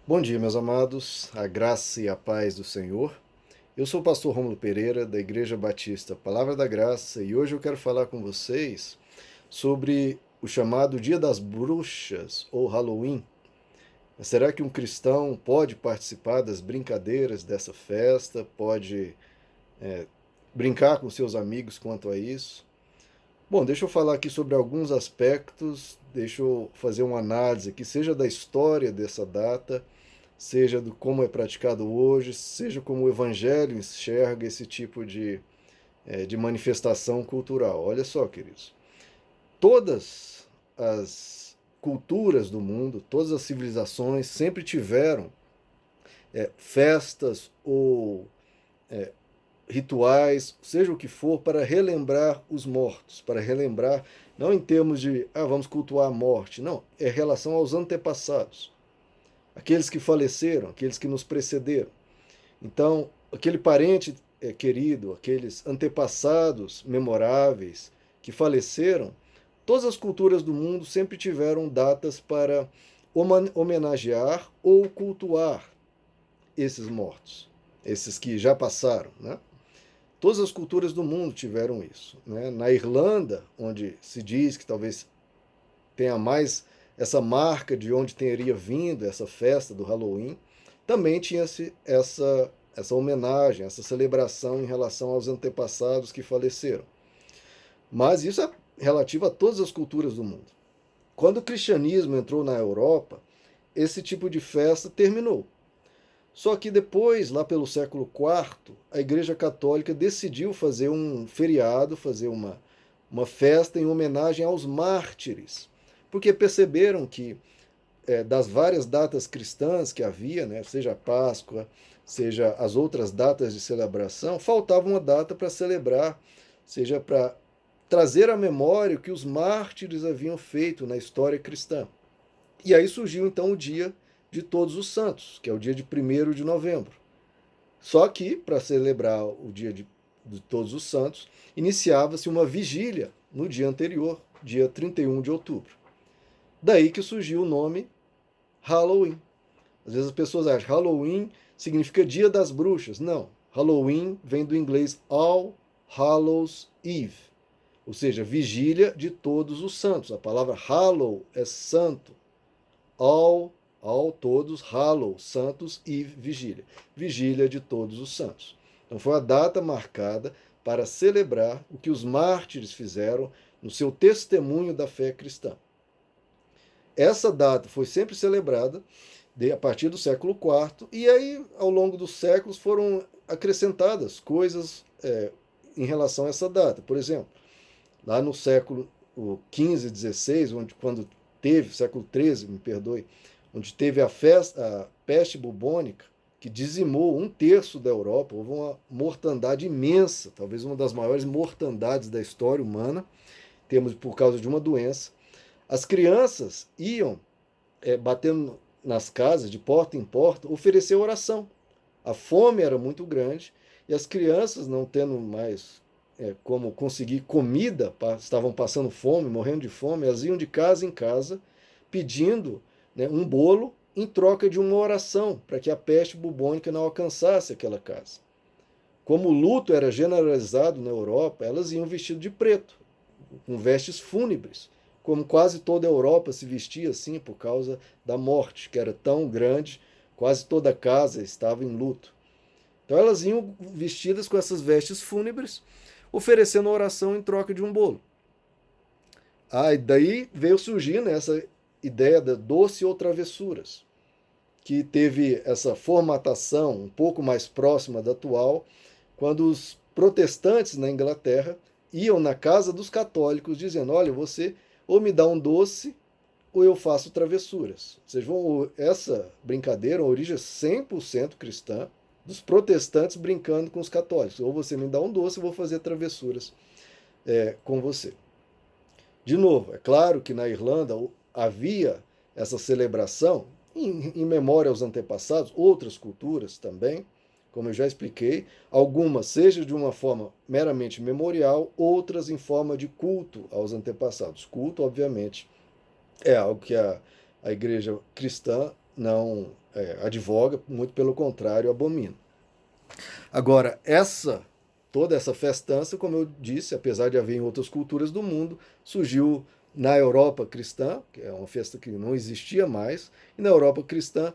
Bom dia, meus amados, a graça e a paz do Senhor. Eu sou o pastor Rômulo Pereira, da Igreja Batista Palavra da Graça, e hoje eu quero falar com vocês sobre o chamado Dia das Bruxas, ou Halloween. Será que um cristão pode participar das brincadeiras dessa festa? Pode brincar com seus amigos quanto a isso? Bom, deixa eu falar aqui sobre alguns aspectos, deixa eu fazer uma análise aqui, seja da história dessa data, seja do como é praticado hoje, seja como o Evangelho enxerga esse tipo de manifestação cultural. Olha só, queridos, todas as culturas do mundo, todas as civilizações sempre tiveram festas ou rituais, seja o que for, para relembrar os mortos, para relembrar, não em termos de, vamos cultuar a morte, não, é relação aos antepassados, aqueles que faleceram, aqueles que nos precederam. Então, aquele parente querido, aqueles antepassados memoráveis que faleceram, todas as culturas do mundo sempre tiveram datas para homenagear ou cultuar esses mortos, esses que já passaram, né? Todas as culturas do mundo tiveram isso, né? Na Irlanda, onde se diz que talvez tenha mais essa marca de onde teria vindo essa festa do Halloween, também tinha-se essa homenagem, essa celebração em relação aos antepassados que faleceram. Mas isso é relativo a todas as culturas do mundo. Quando o cristianismo entrou na Europa, esse tipo de festa terminou. Só que depois, lá pelo século IV, a Igreja Católica decidiu fazer um feriado, fazer uma festa em homenagem aos mártires, porque perceberam que das várias datas cristãs que havia, né, seja a Páscoa, seja as outras datas de celebração, faltava uma data para celebrar, seja para trazer à memória o que os mártires haviam feito na história cristã. E aí surgiu então o dia de Todos os Santos, que é o dia de 1º de novembro. Só que, para celebrar o dia de Todos os Santos, iniciava-se uma vigília no dia anterior, dia 31 de outubro. Daí que surgiu o nome Halloween. Às vezes as pessoas acham que Halloween significa Dia das Bruxas. Não. Halloween vem do inglês All Hallows Eve, ou seja, vigília de Todos os Santos. A palavra Hallow é santo. All, todos, Hallow, santos, e vigília. Vigília de Todos os Santos. Então foi a data marcada para celebrar o que os mártires fizeram no seu testemunho da fé cristã. Essa data foi sempre celebrada a partir do século IV, e aí, ao longo dos séculos, foram acrescentadas coisas em relação a essa data. Por exemplo, lá no século XV, XVI, quando teve, século XIII, me perdoe, onde teve a peste bubônica, que dizimou 1/3 da Europa, houve uma mortandade imensa, talvez uma das maiores mortandades da história humana, temos por causa de uma doença. As crianças iam batendo nas casas, de porta em porta, oferecer oração. A fome era muito grande e as crianças, não tendo mais como conseguir comida, estavam passando fome, morrendo de fome, elas iam de casa em casa pedindo, né, um bolo em troca de uma oração para que a peste bubônica não alcançasse aquela casa. Como o luto era generalizado na Europa, elas iam vestidas de preto, com vestes fúnebres, como quase toda a Europa se vestia assim por causa da morte, que era tão grande, quase toda a casa estava em luto. Então elas iam vestidas com essas vestes fúnebres, oferecendo oração em troca de um bolo. E daí veio surgindo essa ideia da doce ou travessuras, que teve essa formatação um pouco mais próxima da atual, quando os protestantes na Inglaterra iam na casa dos católicos dizendo: olha, você ou me dá um doce ou eu faço travessuras. Ou seja, essa brincadeira, a origem é 100% cristã, dos protestantes brincando com os católicos. Ou você me dá um doce, eu vou fazer travessuras com você. De novo, é claro que na Irlanda havia essa celebração em memória aos antepassados, outras culturas também, como eu já expliquei, algumas seja de uma forma meramente memorial, outras em forma de culto aos antepassados. Culto, obviamente, é algo que a igreja cristã advoga, muito pelo contrário, abomina. Agora, toda essa festança, como eu disse, apesar de haver em outras culturas do mundo, surgiu na Europa cristã, que é uma festa que não existia mais, e na Europa cristã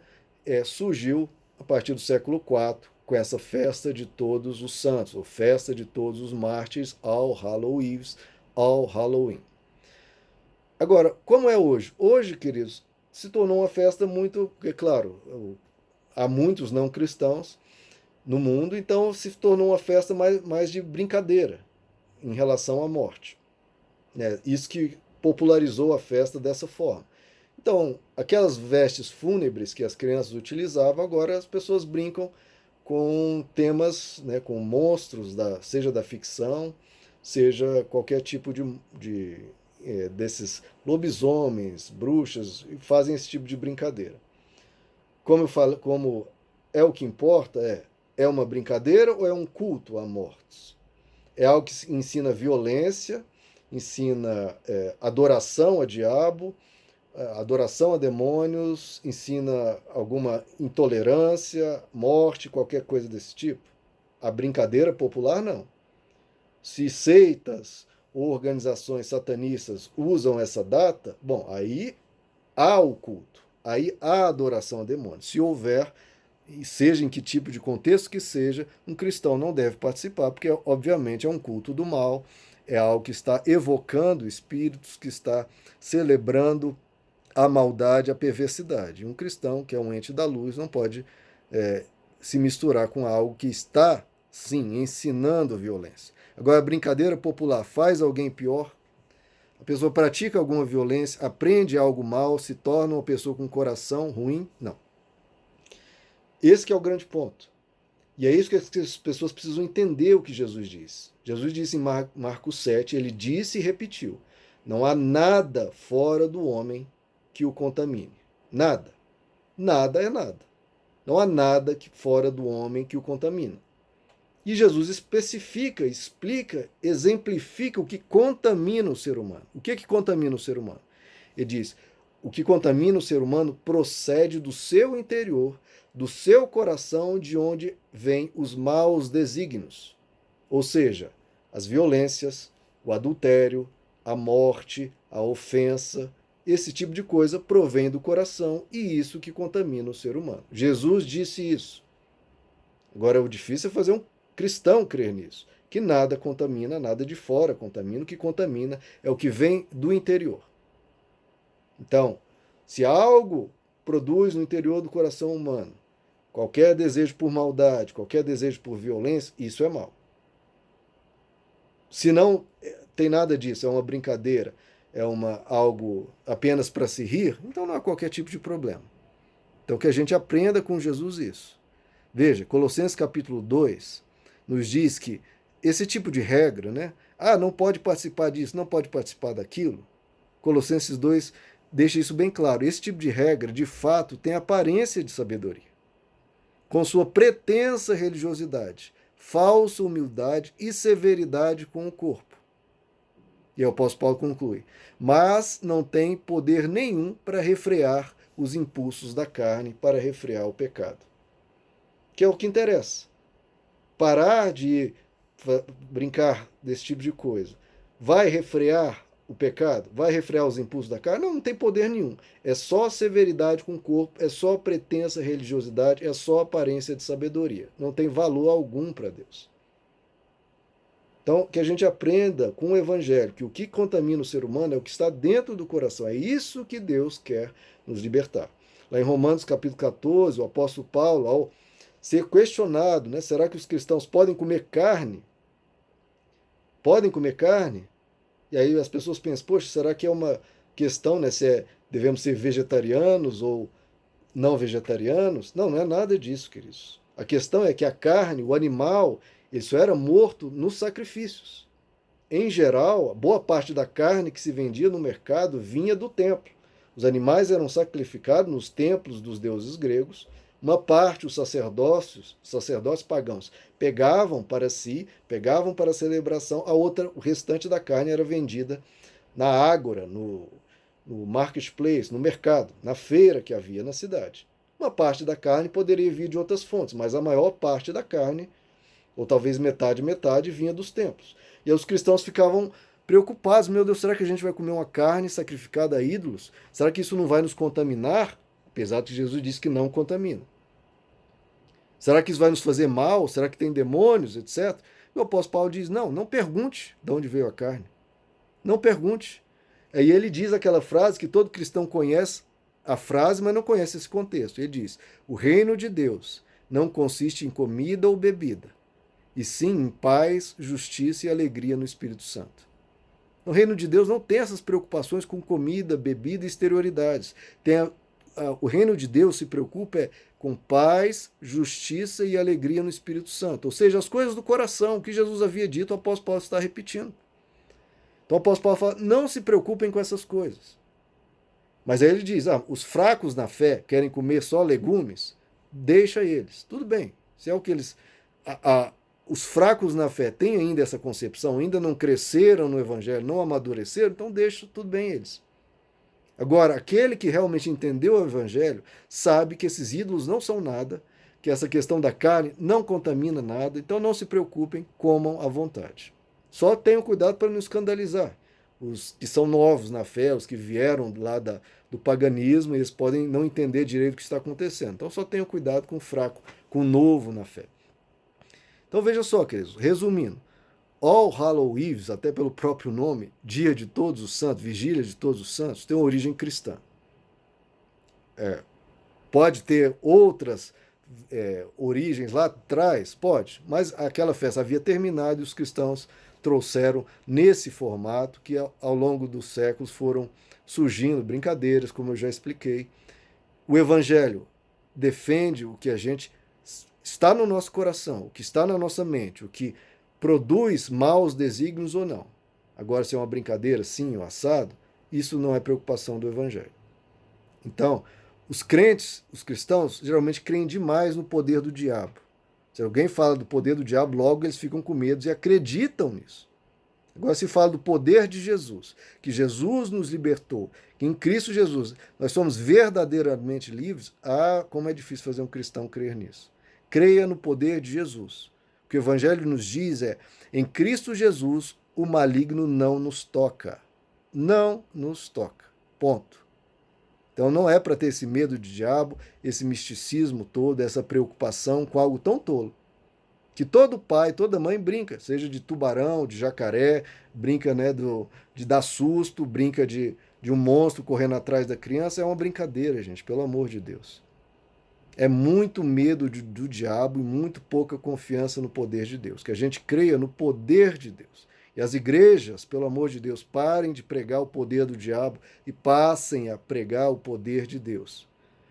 surgiu a partir do século IV, com essa festa de todos os santos, ou festa de todos os mártires, All Hallows Eve, All Halloween. Agora, como é hoje? Hoje, queridos, se tornou uma festa muito, é claro, há muitos não cristãos no mundo, então se tornou uma festa mais de brincadeira em relação à morte. Isso que popularizou a festa dessa forma. Então, aquelas vestes fúnebres que as crianças utilizavam, agora as pessoas brincam com temas, com monstros, seja da ficção, seja qualquer tipo desses lobisomens, bruxas, e fazem esse tipo de brincadeira. Como eu falo, como é o que importa, é uma brincadeira ou é um culto a mortos? É algo que ensina violência, ensina adoração a diabo, adoração a demônios, ensina alguma intolerância, morte, qualquer coisa desse tipo? A brincadeira popular, não. Se seitas ou organizações satanistas usam essa data, bom, aí há o culto, aí há adoração a demônios. Se houver, e seja em que tipo de contexto que seja, um cristão não deve participar, porque obviamente é um culto do mal, é algo que está evocando espíritos, que está celebrando a maldade, a perversidade. Um cristão, que é um ente da luz, não pode se misturar com algo que está, sim, ensinando violência. Agora, a brincadeira popular faz alguém pior? A pessoa pratica alguma violência, aprende algo mal, se torna uma pessoa com um coração ruim? Não. Esse que é o grande ponto. E é isso que as pessoas precisam entender o que Jesus disse. Jesus disse em Marcos 7, ele disse e repetiu: não há nada fora do homem que o contamine. Nada. Nada é nada. Não há nada fora do homem que o contamina. E Jesus especifica, explica, exemplifica o que contamina o ser humano. O que é que contamina o ser humano? Ele diz: o que contamina o ser humano procede do seu interior, do seu coração, de onde vêm os maus desígnios. Ou seja, as violências, o adultério, a morte, a ofensa, esse tipo de coisa provém do coração e isso que contamina o ser humano. Jesus disse isso. Agora, o difícil é fazer um cristão crer nisso, que nada contamina, nada de fora contamina, o que contamina é o que vem do interior. Então, se algo produz no interior do coração humano qualquer desejo por maldade, qualquer desejo por violência, isso é mal. Se não tem nada disso, é uma brincadeira, é algo apenas para se rir, então não há qualquer tipo de problema. Então que a gente aprenda com Jesus isso. Veja, Colossenses capítulo 2 nos diz que esse tipo de regra, não pode participar disso, não pode participar daquilo. Colossenses 2 deixa isso bem claro. Esse tipo de regra, de fato, tem aparência de sabedoria. Com sua pretensa religiosidade, falsa humildade e severidade com o corpo. E o apóstolo Paulo conclui: mas não tem poder nenhum para refrear os impulsos da carne, para refrear o pecado. Que é o que interessa. Parar de brincar desse tipo de coisa vai refrear o pecado? Vai refrear os impulsos da carne? Não tem poder nenhum. É só severidade com o corpo, é só pretensa religiosidade, é só aparência de sabedoria. Não tem valor algum para Deus. Então, que a gente aprenda com o Evangelho que o que contamina o ser humano é o que está dentro do coração. É isso que Deus quer nos libertar. Lá em Romanos capítulo 14, o apóstolo Paulo, ao ser questionado, será que os cristãos podem comer carne? Podem comer carne? E aí as pessoas pensam, poxa, será que é uma questão, se devemos ser vegetarianos ou não vegetarianos? Não, não é nada disso, queridos. A questão é que a carne, o animal, isso era morto nos sacrifícios. Em geral, boa parte da carne que se vendia no mercado vinha do templo. Os animais eram sacrificados nos templos dos deuses gregos. Uma parte, os sacerdotes pagãos, pegavam para si, pegavam para a celebração, a outra, o restante da carne era vendida na ágora, no marketplace, no mercado, na feira que havia na cidade. Uma parte da carne poderia vir de outras fontes, mas a maior parte da carne, ou talvez metade, metade, vinha dos templos. E aí os cristãos ficavam preocupados: meu Deus, será que a gente vai comer uma carne sacrificada a ídolos? Será que isso não vai nos contaminar? Apesar de que Jesus disse que não contamina. Será que isso vai nos fazer mal? Será que tem demônios, etc? E o apóstolo Paulo diz: não, não pergunte de onde veio a carne. Não pergunte. Aí ele diz aquela frase que todo cristão conhece a frase, mas não conhece esse contexto. Ele diz: o reino de Deus não consiste em comida ou bebida, e sim em paz, justiça e alegria no Espírito Santo. O reino de Deus não tem essas preocupações com comida, bebida e exterioridades. O reino de Deus se preocupa com paz, justiça e alegria no Espírito Santo. Ou seja, as coisas do coração, que Jesus havia dito, o apóstolo Paulo está repetindo. Então o apóstolo Paulo fala: não se preocupem com essas coisas. Mas aí ele diz: os fracos na fé querem comer só legumes, deixa eles. Tudo bem, se é o que eles... os fracos na fé têm ainda essa concepção, ainda não cresceram no evangelho, não amadureceram, então deixa tudo bem eles. Agora, aquele que realmente entendeu o evangelho sabe que esses ídolos não são nada, que essa questão da carne não contamina nada, então não se preocupem, comam à vontade. Só tenham cuidado para não escandalizar. Os que são novos na fé, os que vieram lá do paganismo, eles podem não entender direito o que está acontecendo. Então só tenham cuidado com o fraco, com o novo na fé. Então veja só, queridos, resumindo, All Hallow Eve, até pelo próprio nome, Dia de Todos os Santos, Vigília de Todos os Santos, tem uma origem cristã. Pode ter outras origens lá atrás? Pode, mas aquela festa havia terminado e os cristãos trouxeram nesse formato que ao longo dos séculos foram surgindo brincadeiras, como eu já expliquei. O Evangelho defende o que a gente está no nosso coração, o que está na nossa mente, o que produz maus desígnios ou não. Agora, se é uma brincadeira, sim, ou assado, isso não é preocupação do Evangelho. Então, os crentes, os cristãos, geralmente creem demais no poder do diabo. Se alguém fala do poder do diabo, logo eles ficam com medo e acreditam nisso. Agora se fala do poder de Jesus, que Jesus nos libertou, que em Cristo Jesus nós somos verdadeiramente livres. Como é difícil fazer um cristão crer nisso. Creia no poder de Jesus. O que o Evangelho nos diz é: em Cristo Jesus o maligno não nos toca. Não nos toca. Ponto. Então não é para ter esse medo de diabo, esse misticismo todo, essa preocupação com algo tão tolo. Que todo pai, toda mãe brinca, seja de tubarão, de jacaré, brinca de dar susto, brinca de um monstro correndo atrás da criança. É uma brincadeira, gente, pelo amor de Deus. É muito medo do diabo e muito pouca confiança no poder de Deus. Que a gente creia no poder de Deus. E as igrejas, pelo amor de Deus, parem de pregar o poder do diabo e passem a pregar o poder de Deus.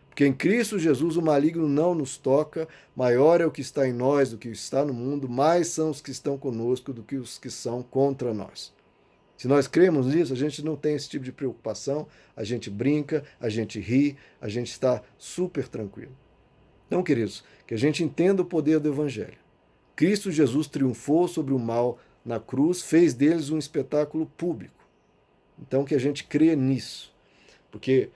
Porque em Cristo Jesus o maligno não nos toca, maior é o que está em nós do que está no mundo, mais são os que estão conosco do que os que são contra nós. Se nós cremos nisso, a gente não tem esse tipo de preocupação, a gente brinca, a gente ri, a gente está super tranquilo. Então, queridos, que a gente entenda o poder do Evangelho. Cristo Jesus triunfou sobre o mal na cruz, fez deles um espetáculo público. Então, que a gente crê nisso. Porque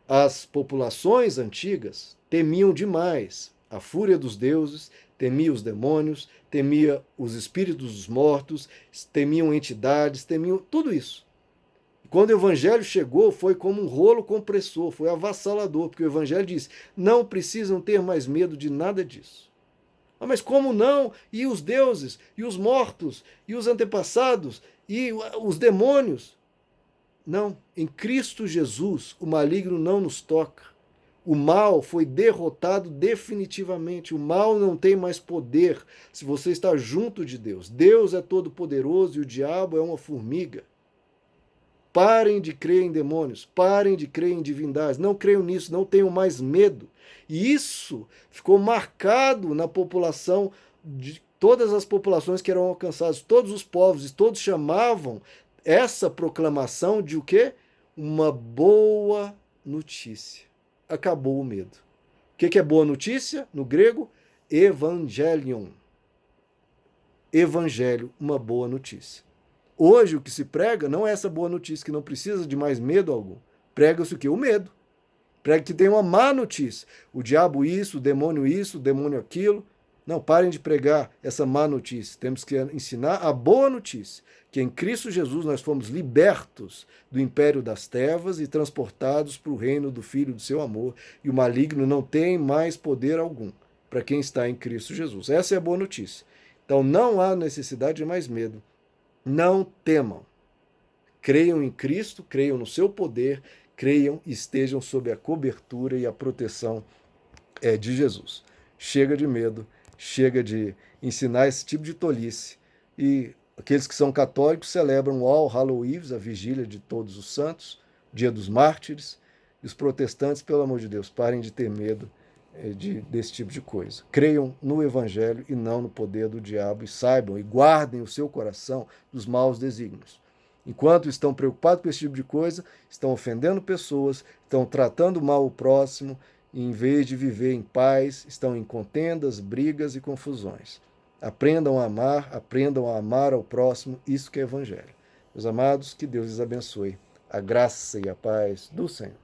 as populações antigas temiam demais a fúria dos deuses, temiam os demônios, temiam os espíritos dos mortos, temiam entidades, temiam tudo isso. Quando o Evangelho chegou, foi como um rolo compressor, foi avassalador, porque o Evangelho diz: não precisam ter mais medo de nada disso. Mas como não? E os deuses, e os mortos, e os antepassados, e os demônios? Não, em Cristo Jesus o maligno não nos toca. O mal foi derrotado definitivamente. O mal não tem mais poder se você está junto de Deus. Deus é todo-poderoso e o diabo é uma formiga. Parem de crer em demônios, parem de crer em divindades, não creiam nisso, não tenham mais medo. E isso ficou marcado na população, de todas as populações que eram alcançadas, todos os povos, e todos chamavam essa proclamação de o quê? Uma boa notícia. Acabou o medo. O que é boa notícia? No grego, evangelion. Evangelho, uma boa notícia. Hoje o que se prega não é essa boa notícia, que não precisa de mais medo algum. Prega-se o quê? O medo. Pregue que tem uma má notícia. O diabo isso, o demônio aquilo. Não, parem de pregar essa má notícia. Temos que ensinar a boa notícia, que em Cristo Jesus nós fomos libertos do império das trevas e transportados para o reino do Filho do seu amor, e o maligno não tem mais poder algum para quem está em Cristo Jesus. Essa é a boa notícia. Então não há necessidade de mais medo. Não temam. Creiam em Cristo, creiam no seu poder, creiam e estejam sob a cobertura e a proteção de Jesus. Chega de medo, chega de ensinar esse tipo de tolice. E aqueles que são católicos celebram o All Hallows Eve, a vigília de todos os santos, dia dos mártires. E os protestantes, pelo amor de Deus, parem de ter medo desse tipo de coisa. Creiam no Evangelho e não no poder do diabo, e saibam e guardem o seu coração dos maus desígnios. Enquanto estão preocupados com esse tipo de coisa, estão ofendendo pessoas, estão tratando mal o próximo, e em vez de viver em paz, estão em contendas, brigas e confusões. Aprendam a amar ao próximo, isso que é Evangelho. Meus amados, que Deus lhes abençoe. A graça e a paz do Senhor.